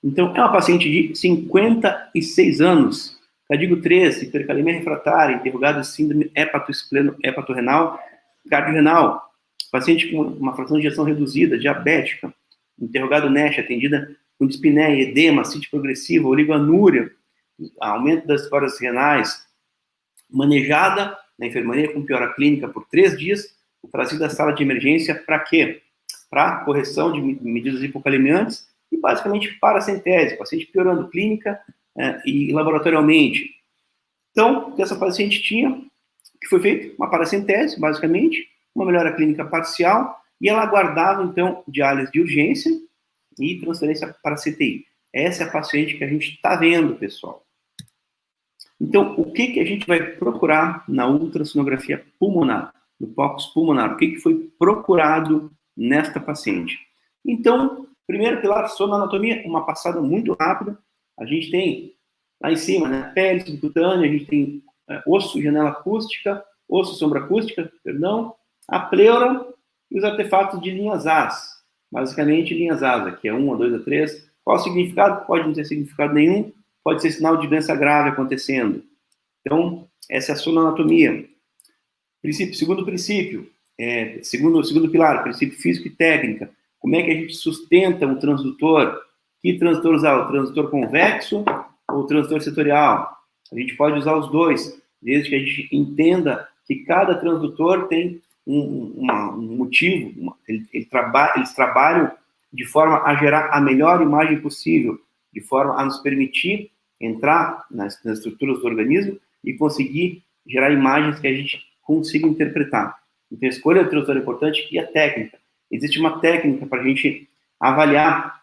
Então, é uma paciente de 56 anos, cadigo 3, hipercalemia refratária, interrogado síndrome hepatorrenal, cardiorenal, paciente com uma fração de ejeção reduzida, diabética, interrogado NASH, atendida com dispneia, edema, cite progressiva, oligoanúria, aumento das escórias renais, manejada na enfermaria com piora clínica por 3 dias, trazida da sala de emergência para quê? Para correção de medidas hipocalemiantes e basicamente paracentese, paciente piorando clínica e laboratorialmente. Então, o que essa paciente tinha, que foi feito uma paracentese, basicamente, uma melhora clínica parcial, e ela aguardava, então, diálise de urgência e transferência para CTI. Essa é a paciente que a gente está vendo, pessoal. Então, o que a gente vai procurar na ultrassonografia pulmonar, no POCUS pulmonar? O que foi procurado nesta paciente? Então, primeiro pilar, sonoanatomia, uma passada muito rápida. A gente tem lá em cima, né, pele subcutânea, a gente tem osso, janela acústica, osso, sombra acústica, perdão, a pleura e os artefatos de linhas As. Basicamente, linhas As, aqui é 1, a 2, a 3. Qual o significado? Pode não ter significado nenhum, pode ser sinal de doença grave acontecendo. Então, essa é a sonoanatomia. Segundo princípio, segundo pilar, princípio físico e técnica. Como é que a gente sustenta um transdutor? Que transdutor usar? O transdutor convexo ou o transdutor setorial? A gente pode usar os dois, desde que a gente entenda que cada transdutor tem um motivo, eles trabalham de forma a gerar a melhor imagem possível, de forma a nos permitir entrar nas estruturas do organismo e conseguir gerar imagens que a gente consiga interpretar. Então, a escolha do transdutor é importante e a técnica. Existe uma técnica para a gente avaliar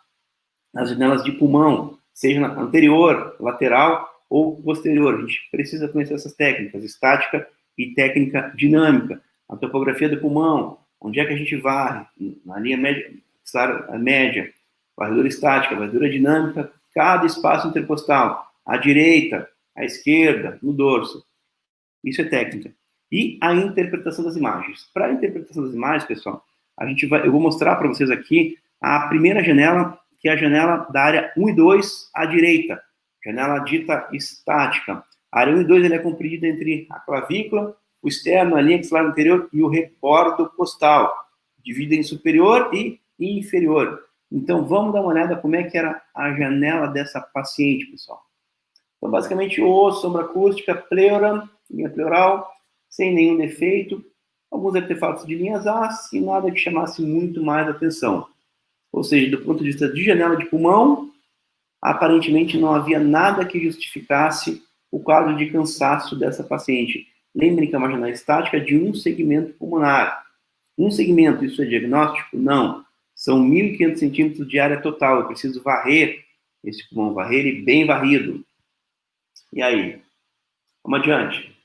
as janelas de pulmão, seja na anterior, lateral ou posterior. A gente precisa conhecer essas técnicas, estática e técnica dinâmica. A topografia do pulmão, onde é que a gente varre, na linha média, varredura estática, varredura dinâmica, cada espaço intercostal, à direita, à esquerda, no dorso. Isso é técnica. E a interpretação das imagens. Para a interpretação das imagens, pessoal, eu vou mostrar para vocês aqui a primeira janela, que é a janela da área 1 e 2 à direita, janela dita estática. A área 1 e 2 ela é compreendida entre a clavícula, o externo, a linha axilar anterior e o rebordo costal, dividida em superior e inferior. Então, vamos dar uma olhada como é que era a janela dessa paciente, pessoal. Então, basicamente, osso, sombra acústica, pleura, linha pleural, sem nenhum defeito, alguns artefatos de linhas As e nada que chamasse muito mais atenção. Ou seja, do ponto de vista de janela de pulmão, aparentemente não havia nada que justificasse o quadro de cansaço dessa paciente. Lembrem que é uma janela estática de um segmento pulmonar. Um segmento, isso é diagnóstico? Não. São 1.500 centímetros de área total. Eu preciso varrer esse pulmão, varrer ele bem varrido. E aí? Vamos adiante.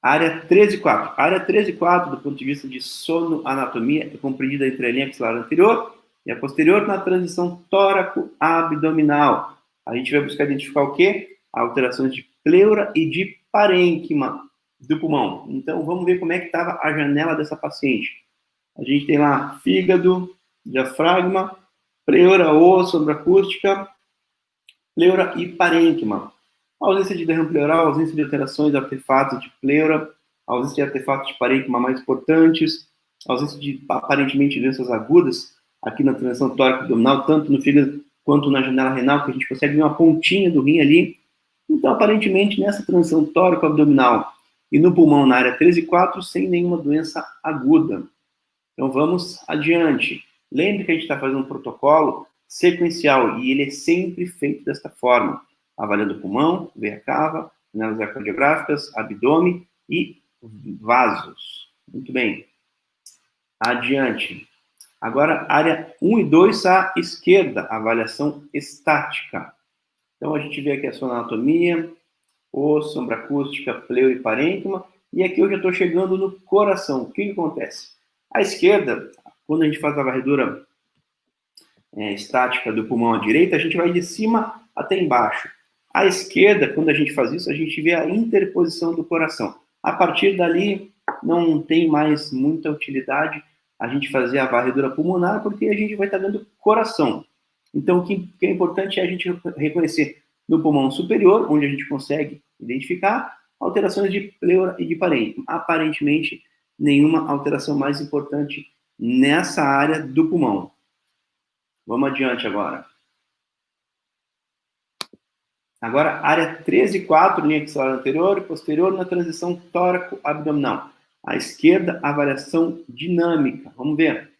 Área 3 e 4. A área 3 e 4, do ponto de vista de sonoanatomia, é compreendida entre a linha axilar anterior e a posterior na transição tóraco-abdominal. A gente vai buscar identificar o quê? Alterações de pleura e de parênquima do pulmão. Então, vamos ver como é que estava a janela dessa paciente. A gente tem lá fígado, diafragma, pleura, osso, sombra acústica, pleura e parênquima. Ausência de derrame pleural, ausência de alterações de artefatos de pleura, ausência de artefatos de parênquima mais importantes, ausência de, aparentemente, doenças agudas aqui na transição tóraco-abdominal, tanto no fígado quanto na janela renal, que a gente consegue ver uma pontinha do rim ali. Então, aparentemente, nessa transição tóraco-abdominal e no pulmão na área 3 e 4, sem nenhuma doença aguda. Então, vamos adiante. Lembre que a gente está fazendo um protocolo sequencial e ele é sempre feito desta forma. Avaliando o pulmão, veia cava, janelas cardiográficas, abdômen e vasos. Muito bem. Adiante. Agora, área 1 e 2 à esquerda, avaliação estática. Então, a gente vê aqui a sonoanatomia, osso, sombra acústica, pleura e parênquima. E aqui eu já estou chegando no coração. O que acontece? À esquerda, quando a gente faz a varredura estática do pulmão à direita, a gente vai de cima até embaixo. À esquerda, quando a gente faz isso, a gente vê a interposição do coração. A partir dali, não tem mais muita utilidade a gente fazer a varredura pulmonar, porque a gente vai estar dando coração. Então, o que é importante é a gente reconhecer no pulmão superior, onde a gente consegue identificar alterações de pleura e de parênquima. Aparentemente, nenhuma alteração mais importante nessa área do pulmão. Vamos adiante agora. Agora, área 13 e 4, linha axilar anterior e posterior na transição tóraco-abdominal. À esquerda, avaliação dinâmica. Vamos ver.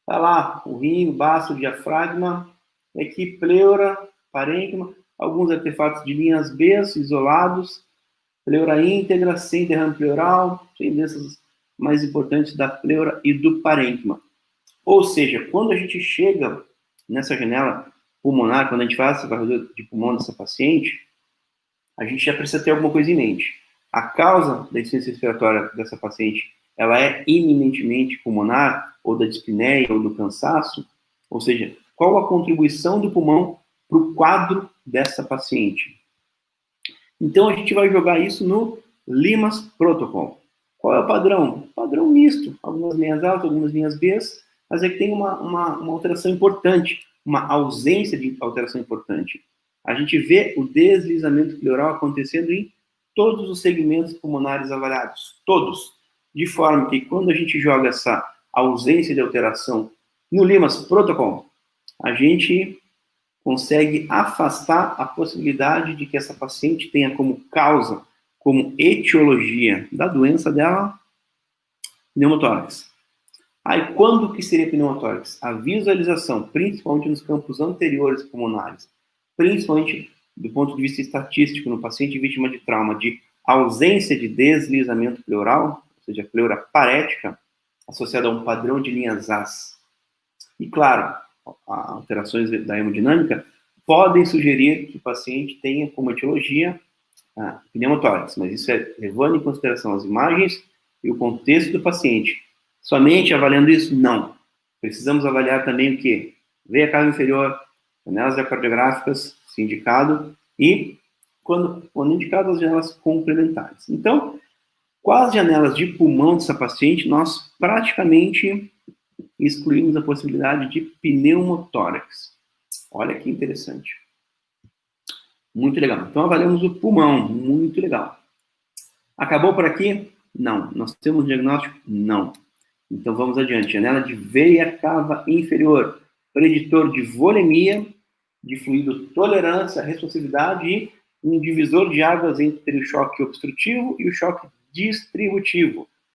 Tá lá, o rim, o baço, o diafragma, aqui pleura, parênquima, alguns artefatos de linhas B isolados, pleura íntegra, sem derrame pleural, tendências mais importantes da pleura e do parênquima. Ou seja, quando a gente chega nessa janela pulmonar, quando a gente faz essa varredura de pulmão dessa paciente, a gente já precisa ter alguma coisa em mente. A causa da insuficiência respiratória dessa paciente, ela é eminentemente pulmonar, ou da dispneia, ou do cansaço? Ou seja, qual a contribuição do pulmão para o quadro dessa paciente? Então, a gente vai jogar isso no Limas Protocol. Qual é o padrão? Padrão misto. Algumas linhas altas, algumas linhas B, mas é que tem uma alteração importante, uma ausência de alteração importante. A gente vê o deslizamento pleural acontecendo em todos os segmentos pulmonares avaliados, todos. De forma que, quando a gente joga essa ausência de alteração no Limas Protocol, a gente consegue afastar a possibilidade de que essa paciente tenha como causa, como etiologia da doença dela, pneumotórax. Aí, quando que seria pneumotórax? A visualização, principalmente nos campos anteriores pulmonares, principalmente do ponto de vista estatístico, no paciente vítima de trauma, de ausência de deslizamento pleural, ou seja, pleura parética, associada a um padrão de linhas As. E, claro, alterações da hemodinâmica podem sugerir que o paciente tenha como etiologia pneumotórax, mas isso é levando em consideração as imagens e o contexto do paciente. Somente avaliando isso? Não. Precisamos avaliar também o quê? Veia cava inferior, janelas ecocardiográficas, se indicado, e, quando indicado, as janelas complementares. Então, com as janelas de pulmão dessa paciente, nós praticamente excluímos a possibilidade de pneumotórax. Olha que interessante. Muito legal. Então, avaliamos o pulmão. Muito legal. Acabou por aqui? Não. Nós temos um diagnóstico? Não. Então, vamos adiante. Janela de veia cava inferior. Preditor de volemia, de fluido tolerância, responsividade e um divisor de águas entre o choque obstrutivo e o choque distributivo.